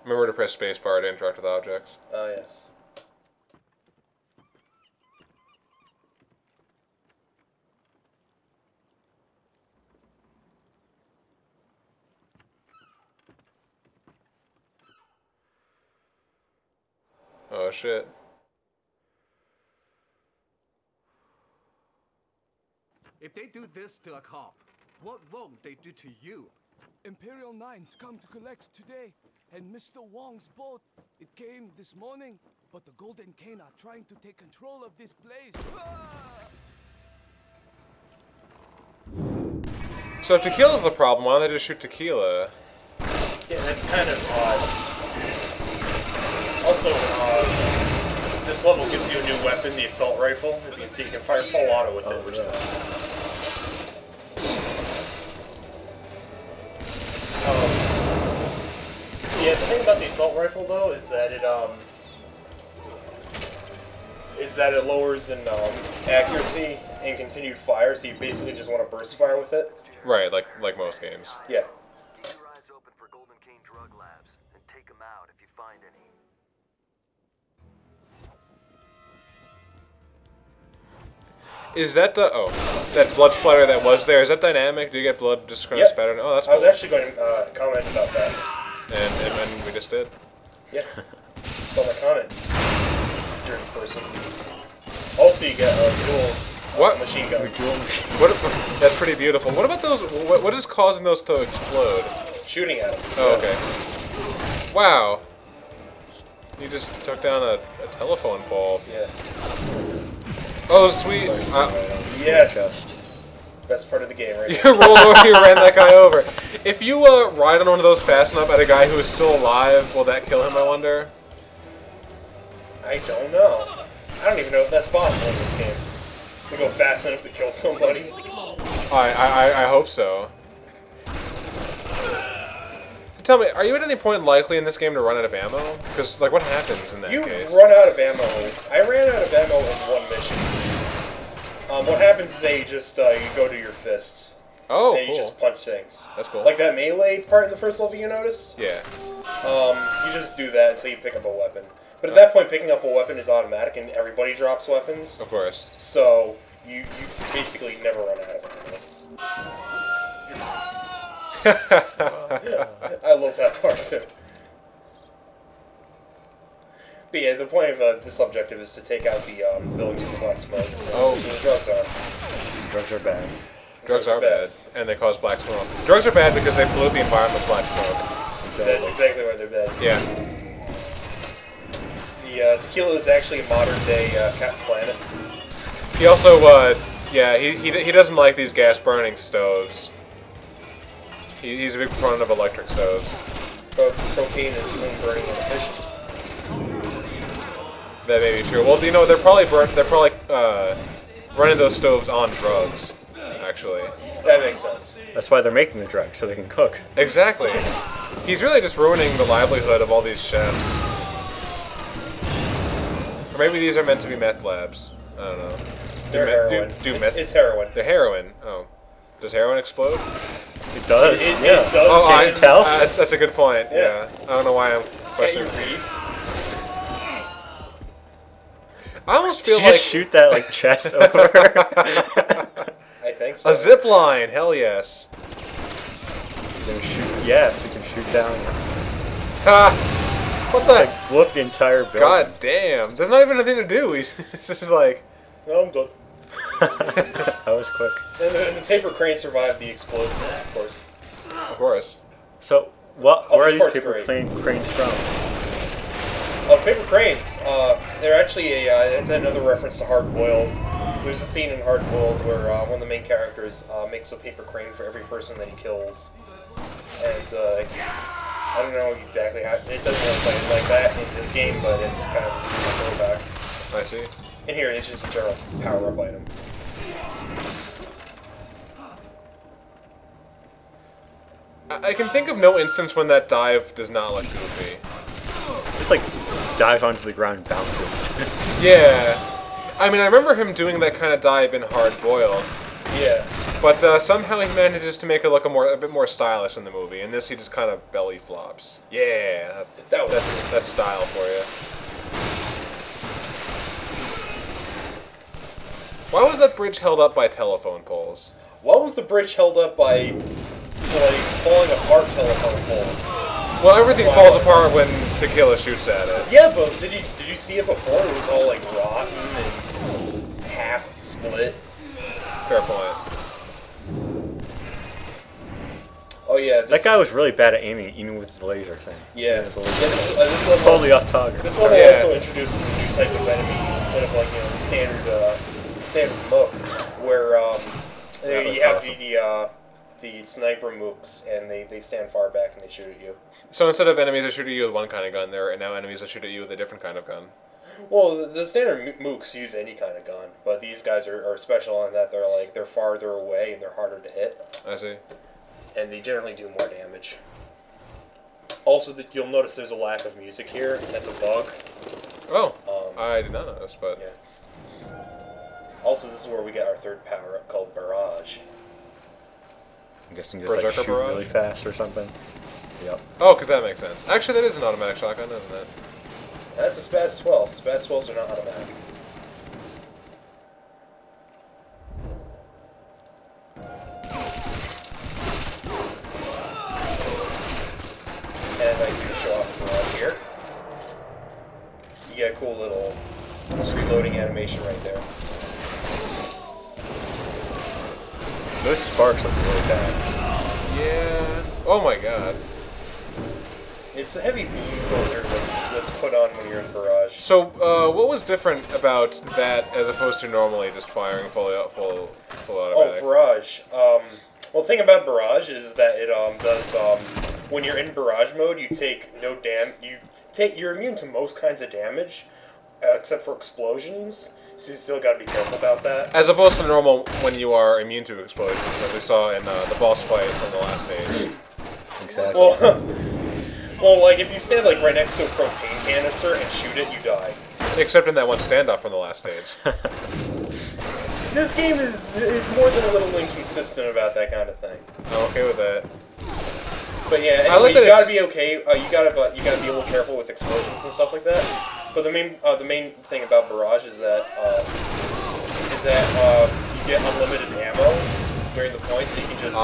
Remember to press spacebar to interact with objects. Oh, yes. Oh shit. If they do this to a cop, what won't they do to you? Imperial Nines come to collect today, and Mr. Wong's boat. It came this morning, but the Golden Cane are trying to take control of this place. So if Tequila's the problem, why don't they just shoot Tequila? Yeah, that's kind of odd. Also, this level gives you a new weapon, the assault rifle. As you can see, you can fire full auto with it, which is nice. Yeah, the thing about the assault rifle, though, is that it lowers in accuracy and continued fire, so you basically just want to burst fire with it. Right, like most games. Yeah. Keep your eyes open for Golden Cane drug labs, and take them out if you find any. Is that the that blood splatter that was there? Is that dynamic? Do you get blood just kind of spattered? Oh, that's cool. I was actually going to comment about that. And we just did. Yeah. Stole my comment. Dirty person. Also, you get dual machine guns. That's pretty beautiful. What about those? What is causing those to explode? Shooting at them. Oh, okay. Wow. You just took down a telephone pole. Yeah. Oh, sweet. Yes. Best part of the game, right? You rolled over, you ran that guy over. If you ride on one of those fast enough at a guy who is still alive, will that kill him, I wonder? I don't know. I don't even know if that's possible in this game. We go fast enough to kill somebody. I hope so. Tell me, are you at any point likely in this game to run out of ammo? Because, like, what happens in that case? You run out of ammo. I ran out of ammo in one mission. What happens is that you just, you go to your fists. Oh, and you just punch things. That's cool. Like that melee part in the first level you noticed? Yeah. You just do that until you pick up a weapon. But at that point, picking up a weapon is automatic, and everybody drops weapons. Of course. So, you basically never run out of ammo. I love that part, too. But yeah, the point of this objective is to take out the buildings with the black smoke. Oh. The drugs are. Drugs are bad. Drugs are bad, and they cause black smoke. Drugs are bad because they pollute the environment with black smoke. Exactly. That's exactly why they're bad. Yeah. The Tequila is actually a modern-day Captain Planet. He also, yeah, he doesn't like these gas-burning stoves. He's a big proponent of electric stoves. Propane is clean-burning and efficient. That may be true. Well, you know, they're probably running those stoves on drugs, actually. That makes sense. That's why they're making the drugs, so they can cook. Exactly. He's really just ruining the livelihood of all these chefs. Or maybe these are meant to be meth labs. I don't know. They're heroin. It's heroin. They're heroin. Oh. Does heroin explode? It does. It yeah. does. Oh, Can you tell? That's a good point. Yeah. I don't know why I'm Can you questioning. read? I almost feel Did you like just shoot that like chest over? I think so. a zip line. Hell yes. You can shoot. Yes, you can shoot down. Ha! What the? Like, blow up the entire building. God damn! There's not even anything to do. He's just like. No, I'm done. That was quick. And the paper crane survived the explosions, of course. Of course. So, where are this these part's paper great. cranes from? Oh, paper cranes. They're actually it's another reference to Hard Boiled. There's a scene in Hard Boiled where one of the main characters makes a paper crane for every person that he kills. And I don't know exactly how it doesn't really play like that in this game, but it's kind of a throwback. I see. And here it's just a general power-up item. I can think of no instance when that dive does not look goofy. Just like dives onto the ground and bounces. Yeah. I mean, I remember him doing that kind of dive in Hard Boiled. Yeah. But somehow he manages to make it look a bit more stylish in the movie. In this, he just kind of belly flops. Yeah, that's style for you. Why was that bridge held up by telephone poles? Why was the bridge held up by, like, falling apart telephone poles? Well, everything falls apart when Tequila shoots at it. Yeah, but did you see it before? It was all, like, rotten and half split. Fair point. Oh yeah, That guy was really bad at aiming, even with the laser thing. Yeah. The laser. This level, Totally off target. This level Yeah. also introduces a new type of enemy instead of, like, you know, the standard mook, where you have awesome. the sniper mooks, and they stand far back and they shoot at you. So instead of enemies that shoot at you with one kind of gun, there are now enemies that shoot at you with a different kind of gun. Well, the standard mooks use any kind of gun, but these guys are special in that they're farther away and they're harder to hit, I see. and they generally do more damage. Also, you'll notice there's a lack of music here. That's a bug. Oh, I did not notice, but... Yeah. Also, this is where we get our third power-up called Barrage. I'm guessing just like Berserker shoot barrage? really fast or something. Yep. Oh, because that makes sense. Actually, that is an automatic shotgun, isn't it? That's a Spaz 12. Spaz 12s are not automatic. And I can show off the barrage here. You get a cool little reloading animation right there. Those sparks look really bad. Yeah. Oh my god. It's a heavy beam filter that's put on when you're in Barrage. So, what was different about that as opposed to normally just firing full Oh, automatic? Barrage. Well, the thing about Barrage is that it does when you're in Barrage mode, you take no you're immune to most kinds of damage, except for explosions. So you still gotta be careful about that. As opposed to normal when you are immune to explosions, as we saw in the boss fight from the last stage. Exactly. Well, like if you stand like right next to a propane canister and shoot it, you die. Except in that one standoff from the last stage. This game is more than a little inconsistent about that kind of thing. I'm okay with that. But yeah, I anyway, like that you gotta it's- be okay. You gotta be a little careful with explosions and stuff like that. But the main thing about Barrage is that you get unlimited ammo during the point, so you can just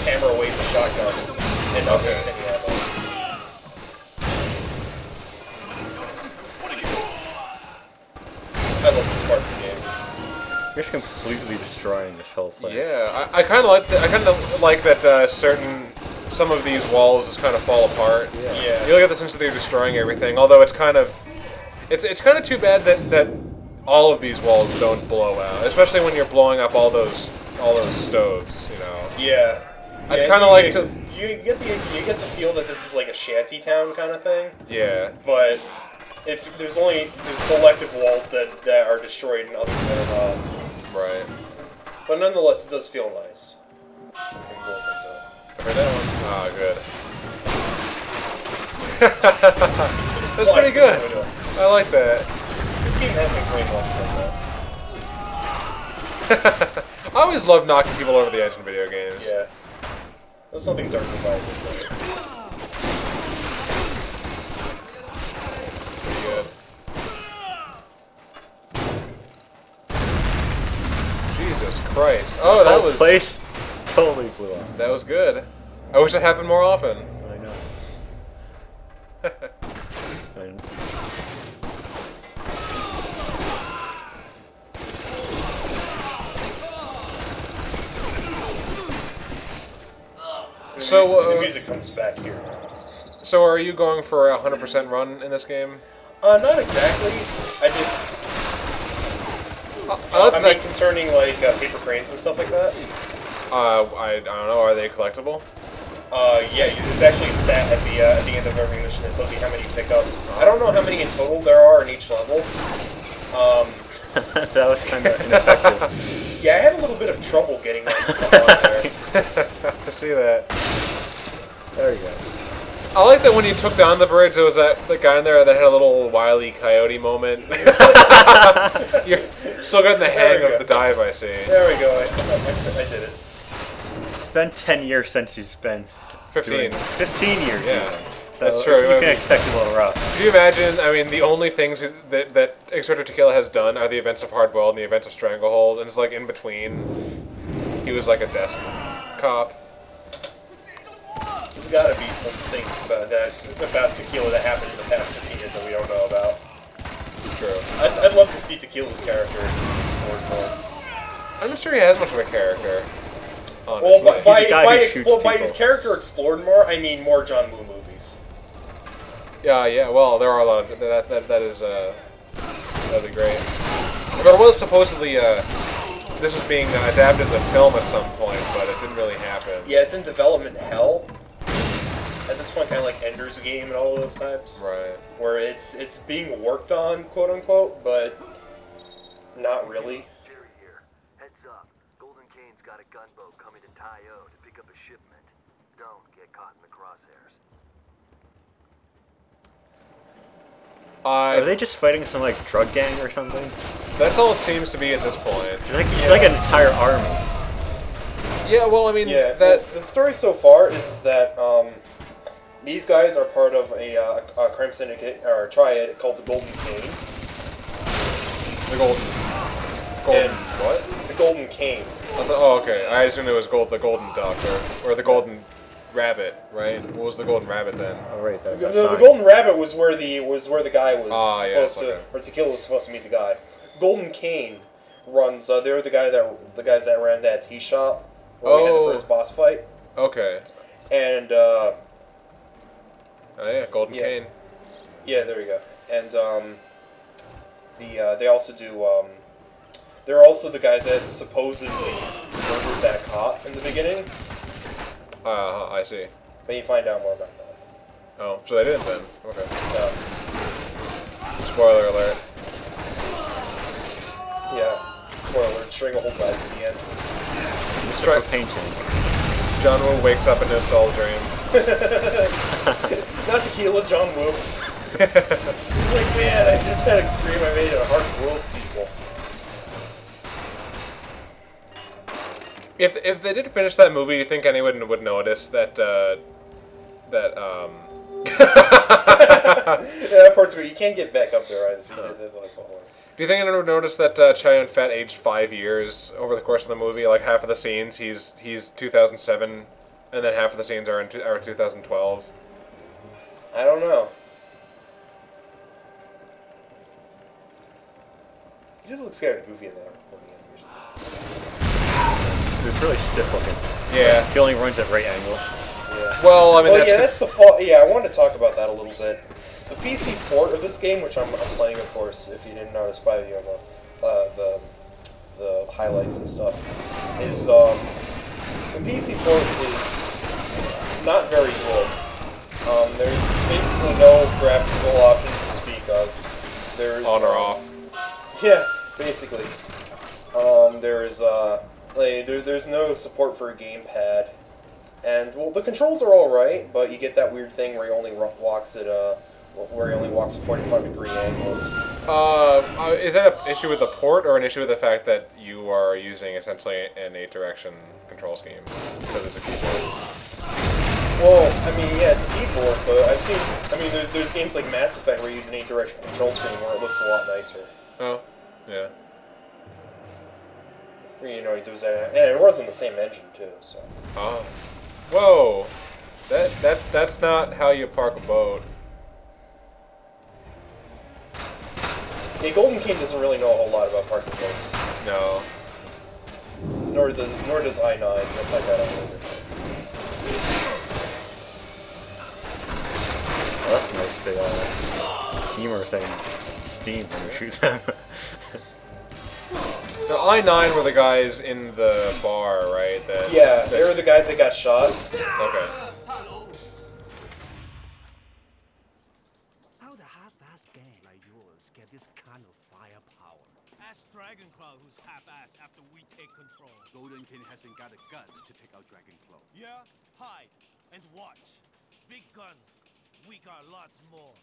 hammer away the shotgun and not waste any ammo. I love this part of the game. You're just completely destroying this whole place. Yeah, I kind of like that. I kind of like that some of these walls just kind of fall apart. Yeah. You look at the sense that they're destroying everything. Although it's kind of kind of too bad that all of these walls don't blow out, especially when you're blowing up all those stoves. You know. Yeah. I'd kind of like to. You get the feel that this is like a shanty town kind of thing. Yeah. But if there's selective walls that are destroyed and others that are not. Right. But nonetheless, it does feel nice. You can blow things up. I heard that one. Ah, good. That's pretty good. I like that. This game has some great ones like that. I always love knocking people over the edge in video games. Yeah. There's something dark inside. Pretty good. Jesus Christ. Oh, that was... place totally blew up. That was good. I wish it happened more often. I know. And So, the music comes back here. So are you going for a 100% run in this game? Not exactly. I just... I mean, concerning, like, paper cranes and stuff like that. I don't know. Are they collectible? Yeah, there's actually a stat at the end of every mission that tells you how many you pick up. I don't know how many in total there are in each level. that was kind of ineffective. Yeah, I had a little bit of trouble getting them on there. To see that. There we go. I like that when you took down the bridge, there was the guy in there that had a little Wile E. Coyote moment. You're still getting the hang of the dive, I see. There we go. I did it. been 10 years since he's been 15. 15 years. Yeah. Even. So That's true. You can expect a little rough. Could you imagine? I mean, the only things that Inspector Tequila has done are the events of Hardboiled and the events of Stranglehold, and it's like in between. He was like a desk cop. There's got to be some things about Tequila that happened in the past 15 years that we don't know about. True. I'd love to see Tequila's character explored more. I'm not sure he has much of a character. Honestly. Well, by his people. character explored more, I mean more John Woo movies. Yeah. Well, there are a lot of that is that'd be great. But it was supposedly this is being adapted as a film at some point, but it didn't really happen. Yeah, it's in development hell. At this point, kind of like Ender's Game and all of those types. Right. Where it's being worked on, quote unquote, but not really. Jerry here. Heads up. Golden Kane's got a gunboat coming to Tayo to pick up a shipment. Don't get caught in the crosshairs. Are they just fighting some like drug gang or something? That's all it seems to be at this point. It's like an entire army. Yeah, well, I mean, Yeah, that the story so far is that these guys are part of a crime syndicate or triad called the Golden Cane. the golden And- what? The Golden Cane. Oh, okay. I assumed it was the golden duck or the golden rabbit, right? What was the golden rabbit then? Oh right, The, that's the Golden Rabbit was where the guy was Ah, yeah, supposed to, okay. or Tequila was supposed to meet the guy. Golden Cane runs. They're the guys that ran that tea shop where we had the Oh. first boss fight, Okay. and Oh, yeah, golden Yeah. cane. yeah, there you go. And they also do. They're also the guys that supposedly murdered that cop in the beginning, I see. but you find out more about that. Oh, so they didn't then. Okay. Yeah. Spoiler alert. Yeah. Spoiler alert, Stranglehold dies at the end. Mr. Painting. John Woo wakes up and it's all a dream. Not Tequila, John Woo. He's like, man, I just had a dream I made a Hard World sequel. If they did finish that movie, do you think anyone would notice that Yeah, that part's where you can't get back up there either, so you just have to like fall away. Do you think anyone would notice that Chow Yun-Fat aged 5 years over the course of the movie? Like half of the scenes he's 2007, and then half of the scenes are 2012. I don't know. He just looks kind of goofy in that movie animation. It's really stiff looking. Yeah. He only runs at right angles. Yeah. Well, I mean, that's the fault. Yeah, I wanted to talk about that a little bit. The PC port of this game, which I'm playing, of course, if you didn't notice by the highlights and stuff, is the PC port is not very good. There's basically no graphical options to speak of. There's on or off. Yeah, basically. There's no support for a gamepad, and well, the controls are all right, but you get that weird thing where he only walks at 45-degree angles. Is that an issue with the port or an issue with the fact that you are using essentially an 8-direction control scheme because it's a keyboard? Well, I mean, yeah, it's a keyboard, but I've seen. I mean, there's games like Mass Effect where you use an 8-direction control scheme where it looks a lot nicer. Oh, yeah. You know, there's that, and it runs on the same engine too. So. Oh, whoa! That's not how you park a boat. Yeah, Golden King doesn't really know a whole lot about parking boats. No. Nor does I-9. If I got on later. Oh, that's nice. The steamer things. Steam when you shoot them. The I-9 were the guys in the bar, right? Yeah, they were the guys that got shot. Okay. How the half-assed gang like yours get this kind of firepower? Ask Dragonclaw who's half-assed after we take control. Golden King hasn't got the guts to take out Dragonclaw. Yeah? Hide and watch. Big guns. We got lots more.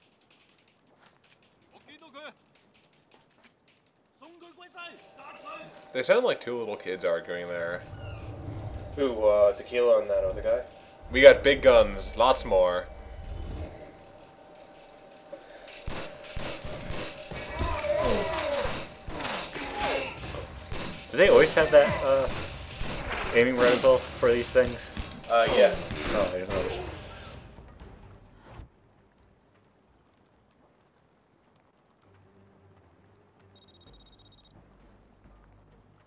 They sound like two little kids arguing there. Ooh, Tequila and that other guy. We got big guns, lots more. Do they always have that aiming reticle for these things? Yeah. Oh, I didn't notice.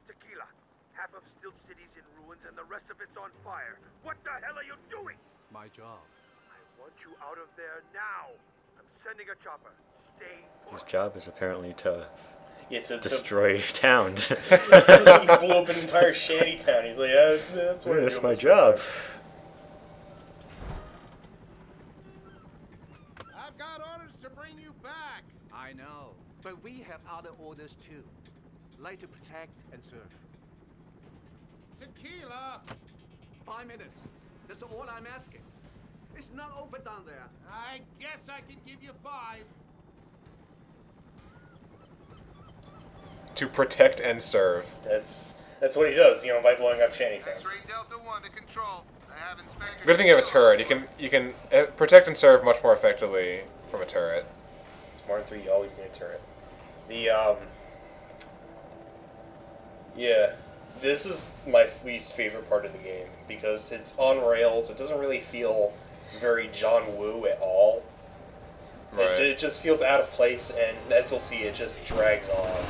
Tequila, half of Still City's in ruins and the rest of it's on fire. What the hell are you doing? My job. I want you out of there now. I'm sending a chopper. Stay His put. job is apparently to Yeah, destroy towns. he blew up an entire shanty town. He's like, yeah, that's what I That's do my in this job. I've got orders to bring you back. I know. But we have other orders too. Like to protect and serve. Tequila! 5 minutes. That's all I'm asking. It's not over down there. I guess I can give you 5. To protect and serve. That's what he does, you know, by blowing up shanty towns. X-ray Delta 1 to control. I have Inspector... Good thing you have a turret. You can protect and serve much more effectively from a turret. Smart 3, you always need a turret. The, yeah, this is my least favorite part of the game, because it's on rails, it doesn't really feel very John Woo at all. Right. It just feels out of place, and as you'll see, it just drags on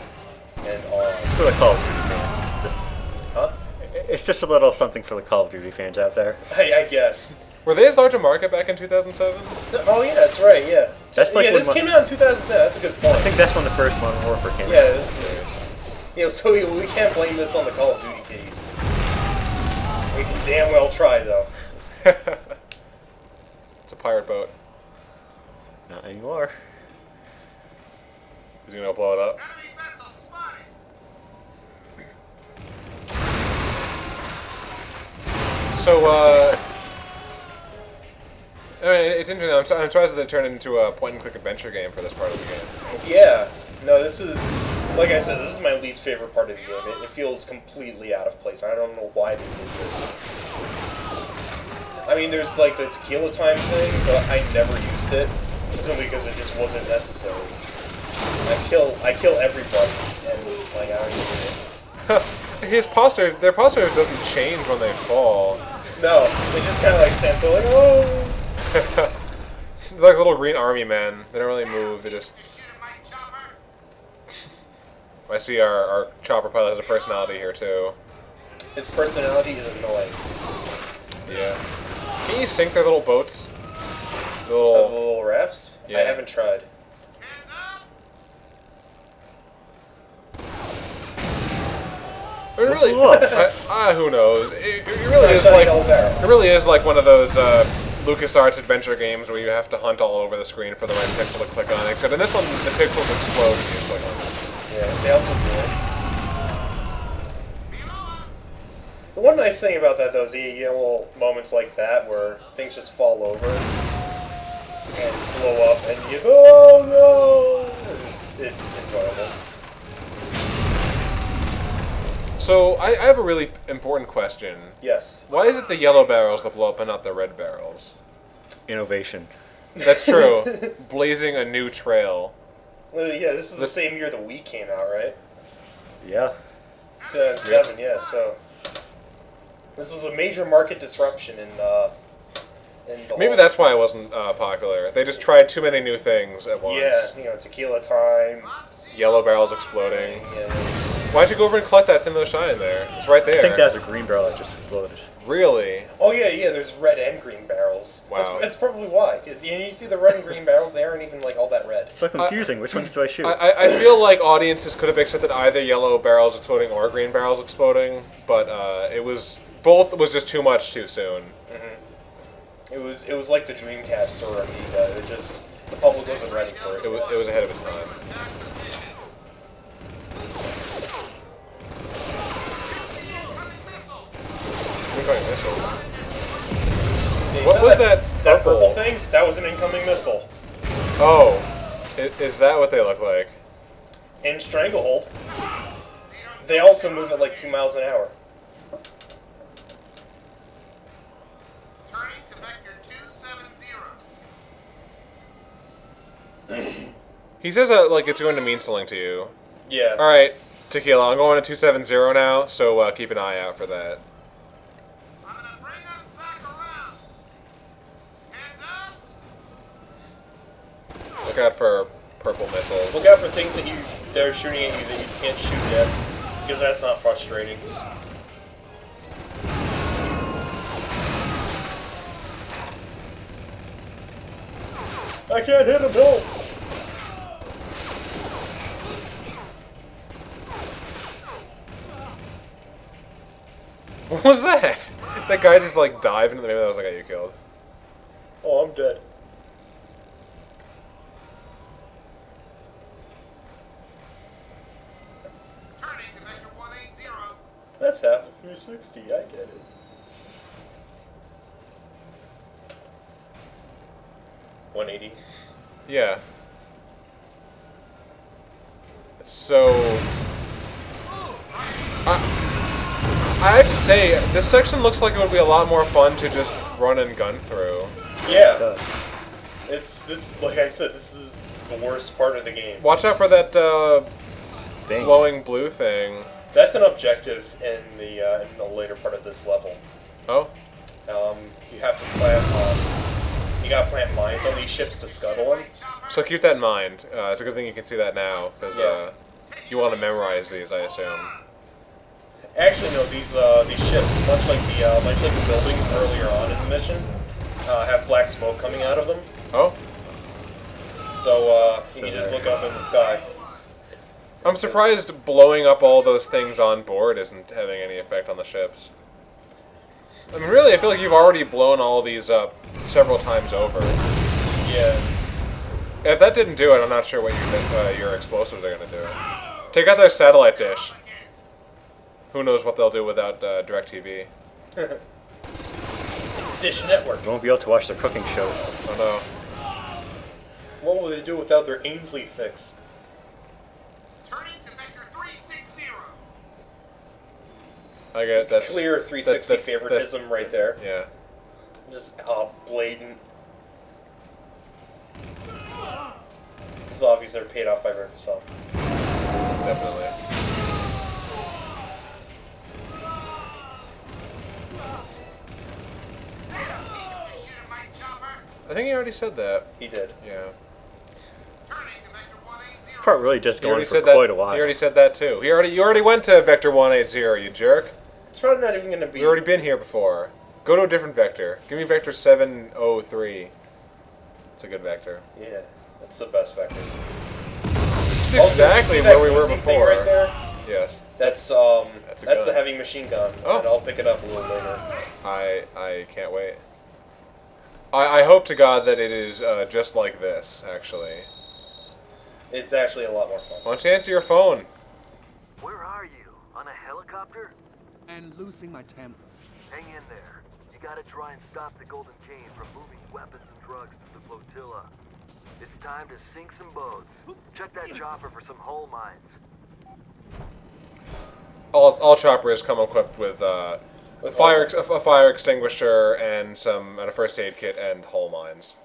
and on. For the Call of Duty fans. Huh? It's just a little something for the Call of Duty fans out there. I guess. Were they as large a market back in 2007? Oh yeah, that's right, yeah. That's like yeah, when this came out in 2010, that's a good point. I think that's when the first Modern Warfare came Yeah, out. this is... You know, so we can't blame this on the Call of Duty kiddies. We can damn well try, though. It's a pirate boat. Not anymore. He's gonna blow it up. Enemy vessel spotted! So, I mean, it's interesting. I'm surprised that they turned it into a point-and-click adventure game for this part of the game. Yeah. No, this is... Like I said, this is my least favorite part of the game. It feels completely out of place. I don't know why they did this. I mean, there's like the Tequila time thing, but I never used it. Simply because it just wasn't necessary. I kill everybody, and like, I don't even... His posture, their posture doesn't change when they fall. No, they just kind of like stand still, like, oh... They're like little green army men. They don't really move. They just... I see our chopper pilot has a personality here too. His personality is annoying. Yeah. Can you sink their little boats? The The little... little rafts? Yeah. I haven't tried. Hands up! I mean, really, who knows? It really is It's like yellow barrel. it really is like one of those LucasArts adventure games where you have to hunt all over the screen for the right pixel to click on. Except in this one, the pixels explode when you click on them. Yeah, they also do it. Below us! The one nice thing about that, though, is you get little moments like that where things just fall over and blow up, and you go, oh no! It's enjoyable. So I have a really important question. Yes. Why is it the yellow barrels that blow up and not the red barrels? Innovation. That's true. Blazing a new trail. Well, yeah, this is the same year the Wii came out, right? Yeah. 2007, yeah, so... This was a major market disruption in the Maybe whole- that's why it wasn't popular. They just tried too many new things at once. Yeah, you know, Tequila time. Yellow barrels exploding. Yeah, Why'd you go over and collect that thin little shine there? It's right there. I think that was a green barrel that just exploded. Really? oh yeah, there's red and green barrels. Wow. That's probably why. Because you see the red and green barrels, they aren't even like all that red. It's so confusing. Which ones do I shoot? I feel like audiences could have accepted either yellow barrels exploding or green barrels exploding, but both was just too much too soon. It was like the Dreamcast or Amiga. The public wasn't ready for it. It was ahead of its time. Attack position! Incoming missiles! Incoming missiles. Yeah, you What saw was that That purple? purple thing? That was an incoming missile. Oh, is that what they look like? In Stranglehold, they also move at like 2 miles an hour. He says that like it's going to mean something to you. Yeah. All right, Tequila. I'm going to 270 now, so keep an eye out for that. I'm gonna bring us back around. Hands up. Look out for purple missiles. Look out for things that are shooting at you that you can't shoot yet, because that's not frustrating. I can't hit him, no! What was that? That guy just like dived into the. Maybe that was the guy you killed. Oh, I'm dead. Turning to Vector 180. That's half of 360, I get it. $180. Yeah. So, I have to say, this section looks like it would be a lot more fun to just run and gun through. Yeah. It's this, like I said, this is the worst part of the game. Watch out for that Thing. glowing blue thing. That's an objective in the later part of this level. Oh, You have to plant. You gotta plant mines on these ships to scuttle them. so keep that in mind. It's a good thing you can see that now, because Yeah. you want to memorize these, I assume. Actually, no. These ships, much like the buildings earlier on in the mission, have black smoke coming out of them. Oh, So you can just look up in the sky. I'm surprised blowing up all those things on board isn't having any effect on the ships. I mean, really, I feel like you've already blown all these up several times over. Yeah. If that didn't do it, I'm not sure what your explosives are going to do. Take out their satellite dish. Who knows what they'll do without DirecTV. It's Dish Network. You won't be able to watch their cooking shows. Oh no. What will they do without their Ainsley fix? Turning to Vector 360. I get it. That's Clear 360 that's- favoritism right there. Yeah. Just blatant. Zombies are paid off by Microsoft. Definitely. I think he already said that. He did. Yeah. Turning to Vector 180. This part really just He going already for said quite that. a while. He already said that too. You already went to Vector 180, you jerk. It's probably not even going to be. We've already been here before. Go to a different vector. Give me Vector 703. It's a good vector. Yeah, that's the best vector. It's Also, exactly you see that where we were glinting thing before. Right there? Yes. That's a that's the gun. heavy machine gun, Oh. and I'll pick it up a little later. I can't wait. I hope to God that it is just like this, actually. It's actually a lot more fun. Why don't you answer your phone? Where are you? On a helicopter? And losing my temper. Hang in there. You gotta try and stop the Golden Cane from moving weapons and drugs through the flotilla. It's time to sink some boats. Check that chopper for some hull mines. All choppers come equipped with a fire extinguisher and a first aid kit and hull mines.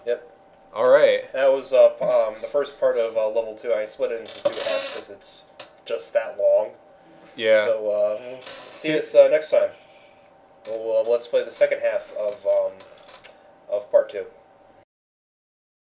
Yep. All right. That was the first part of level 2. I split it into 2 halves because it's just that long. Yeah. So see us next time. Let's play the second half of part 2.